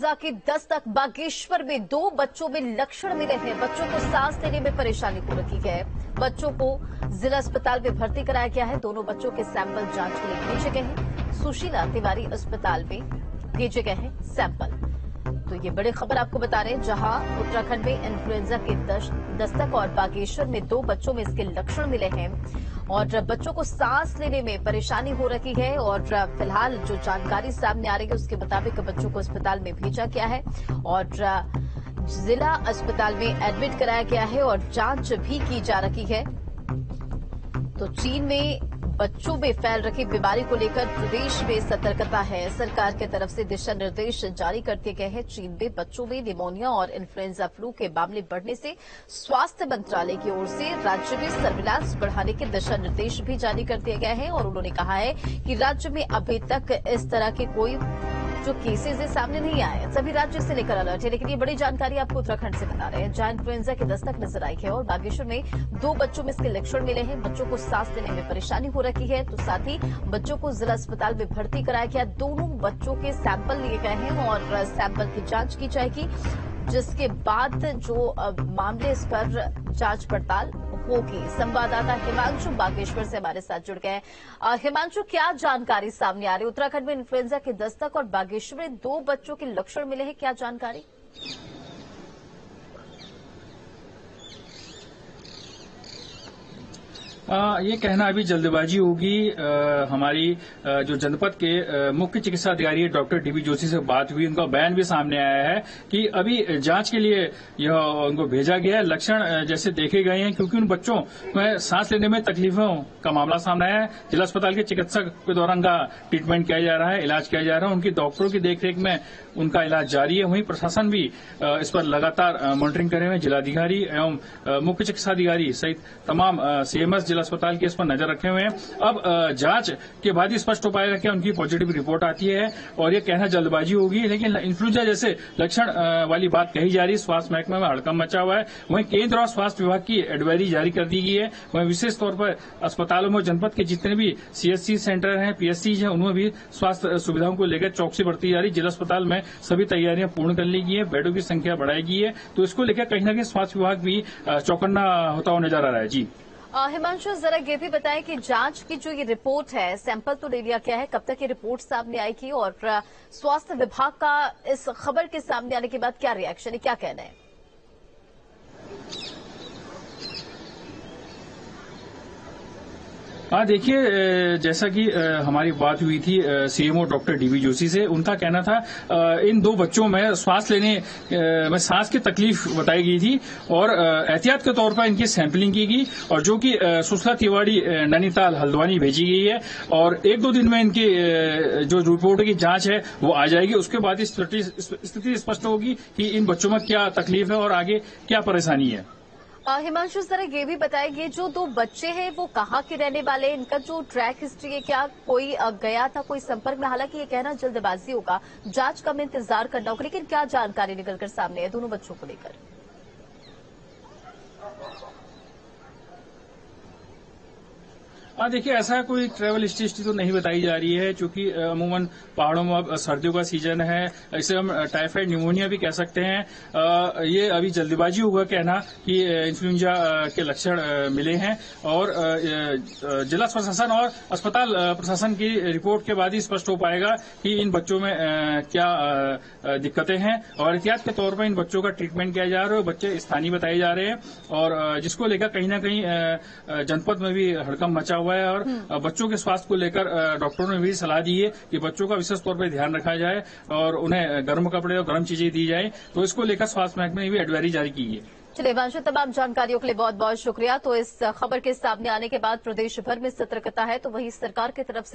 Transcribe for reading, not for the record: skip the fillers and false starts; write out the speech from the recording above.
की दस्तक। बागेश्वर में 2 बच्चों में लक्षण मिले हैं। बच्चों को सांस लेने में परेशानी हो रही है। बच्चों को जिला अस्पताल में भर्ती कराया गया है। दोनों बच्चों के सैंपल जांच के लिए भेजे गए हैं। सुशीला तिवारी अस्पताल में भेजे गए हैं सैंपल। तो ये बड़ी खबर आपको बता रहे हैं, जहां उत्तराखंड में इन्फ्लुएंजा की दस्तक और बागेश्वर में 2 बच्चों में इसके लक्षण मिले हैं और बच्चों को सांस लेने में परेशानी हो रही है। और फिलहाल जो जानकारी सामने आ रही है उसके मुताबिक बच्चों को अस्पताल में भेजा गया है और जिला अस्पताल में एडमिट कराया गया है और जांच भी की जा रही है। तो चीन में बच्चों में फैल रही बीमारी को लेकर प्रदेश में सतर्कता है। सरकार की तरफ से दिशा निर्देश जारी कर दिए गए हैं। चीन में बच्चों में निमोनिया और इन्फ्लुएंजा फ्लू के मामले बढ़ने से स्वास्थ्य मंत्रालय की ओर से राज्य में सर्विलांस बढ़ाने के दिशा निर्देश भी जारी कर दिए गए हैं और उन्होंने कहा है कि राज्य में अभी तक इस तरह के कोई जो केसेज है सामने नहीं आए। सभी राज्य से लेकर अलर्ट है। लेकिन ये बड़ी जानकारी आपको उत्तराखंड से बता रहे हैं, जहां इन्फ्लुएंजा की दस्तक नजर आई है और बागेश्वर में 2 बच्चों में इसके लक्षण मिले हैं। बच्चों को सांस लेने में परेशानी हो रही है, तो साथ ही बच्चों को जिला अस्पताल में भर्ती कराया गया। दोनों बच्चों के सैंपल लिए गए हैं और सैंपल की जांच की जाएगी, जिसके बाद जो मामले इस पर जांच पड़ताल होगी। संवाददाता हिमांशु बागेश्वर से हमारे साथ जुड़ गए। हिमांशु, क्या जानकारी सामने आ रही है? उत्तराखंड में इन्फ्लुएंजा की दस्तक और बागेश्वर में 2 बच्चों के लक्षण मिले हैं, क्या जानकारी? ये कहना अभी जल्दबाजी होगी। हमारी जो जनपद के मुख्य चिकित्सा अधिकारी डॉक्टर डीबी जोशी से बात हुई, उनका बयान भी सामने आया है कि अभी जांच के लिए यह उनको भेजा गया है। लक्षण जैसे देखे गए हैं, क्योंकि उन बच्चों में सांस लेने में तकलीफों का मामला सामने आया है। जिला अस्पताल के चिकित्सक के द्वारा उनका ट्रीटमेंट किया जा रहा है, इलाज किया जा रहा है। उनकी डॉक्टरों की देखरेख में उनका इलाज जारी है। वहीं प्रशासन भी इस पर लगातार मॉनिटरिंग करे हुए। जिलाधिकारी एवं मुख्य चिकित्सा अधिकारी सहित तमाम सीएमएस जिला अस्पताल के इस पर नजर रखे हुए हैं। अब जांच के बाद ही स्पष्ट हो पाएगा कि उनकी पॉजिटिव रिपोर्ट आती है और ये कहना जल्दबाजी होगी। लेकिन इन्फ्लुएंजा जैसे लक्षण वाली बात कही जा रही है। स्वास्थ्य महकमे में हड़कंप मचा हुआ है। वहीं केंद्र और स्वास्थ्य विभाग की एडवाइजरी जारी कर दी गई है। वहीं विशेष तौर पर अस्पतालों में जनपद के जितने भी सीएचसी सेंटर हैं, पीएचसी हैं, उनमें भी स्वास्थ्य सुविधाओं को लेकर चौकसी बरती जा रही है। जिला अस्पताल में सभी तैयारियां पूर्ण कर ली गई है, बेडों की संख्या बढ़ाई गई है। तो इसको लेकर कहीं न कहीं स्वास्थ्य विभाग भी चौकन्ना होता हुआ नजर आ रहा है। जी हिमांशु, जरा ये भी बताएं कि जांच की जो ये रिपोर्ट है, सैंपल तो ले लिया गया है, कब तक ये रिपोर्ट सामने आएगी और स्वास्थ्य विभाग का इस खबर के सामने आने के बाद क्या रिएक्शन है, क्या कहना है? हाँ, देखिए, जैसा कि हमारी बात हुई थी सीएमओ डॉक्टर डीबी जोशी से, उनका कहना था इन 2 बच्चों में सांस लेने में सांस की तकलीफ बताई गई थी और एहतियात के तौर पर इनकी सैंपलिंग की गई और जो कि सुशीला तिवारी नैनीताल हल्द्वानी भेजी गई है और 1-2 दिन में इनकी जो रिपोर्ट की जांच है वो आ जाएगी। उसके बाद स्थिति स्पष्ट होगी कि इन बच्चों में क्या तकलीफ है और आगे क्या परेशानी है। हिमांशु, जरा ये भी बताएं, जो 2 बच्चे हैं वो कहाँ के रहने वाले हैं? इनका जो ट्रैक हिस्ट्री है, क्या कोई गया था कोई संपर्क में? हालांकि ये कहना जल्दबाजी होगा, जांच का में इंतजार करना होगा, लेकिन क्या जानकारी निकलकर सामने है दोनों बच्चों को लेकर? हाँ, देखिए, ऐसा कोई ट्रैवल हिस्ट्री तो नहीं बताई जा रही है, क्योंकि अमूमन पहाड़ों में अब सर्दियों का सीजन है। इसे हम टाइफाइड न्यूमोनिया भी कह सकते हैं। ये अभी जल्दबाजी होगा कहना कि इन्फ्लुएंजा के लक्षण मिले हैं और जिला प्रशासन और अस्पताल प्रशासन की रिपोर्ट के बाद ही स्पष्ट हो पाएगा कि इन बच्चों में क्या दिक्कतें हैं और एहतियात के तौर पर इन बच्चों का ट्रीटमेंट किया जा रहा है। बच्चे स्थानीय बताए जा रहे हैं और जिसको लेकर कहीं न कहीं जनपद में भी हड़कंप मचा हुआ है और बच्चों के स्वास्थ्य को लेकर डॉक्टरों ने भी सलाह दी है कि बच्चों का विशेष तौर पर ध्यान रखा जाए और उन्हें गर्म कपड़े और गर्म चीजें दी जाए। तो इसको लेकर स्वास्थ्य महकमे ने भी एडवाइजरी जारी की है। चलिए हिमांशु, तमाम जानकारियों के लिए बहुत बहुत शुक्रिया। तो इस खबर के सामने आने के बाद प्रदेश भर में सतर्कता है, तो वहीं सरकार की तरफ से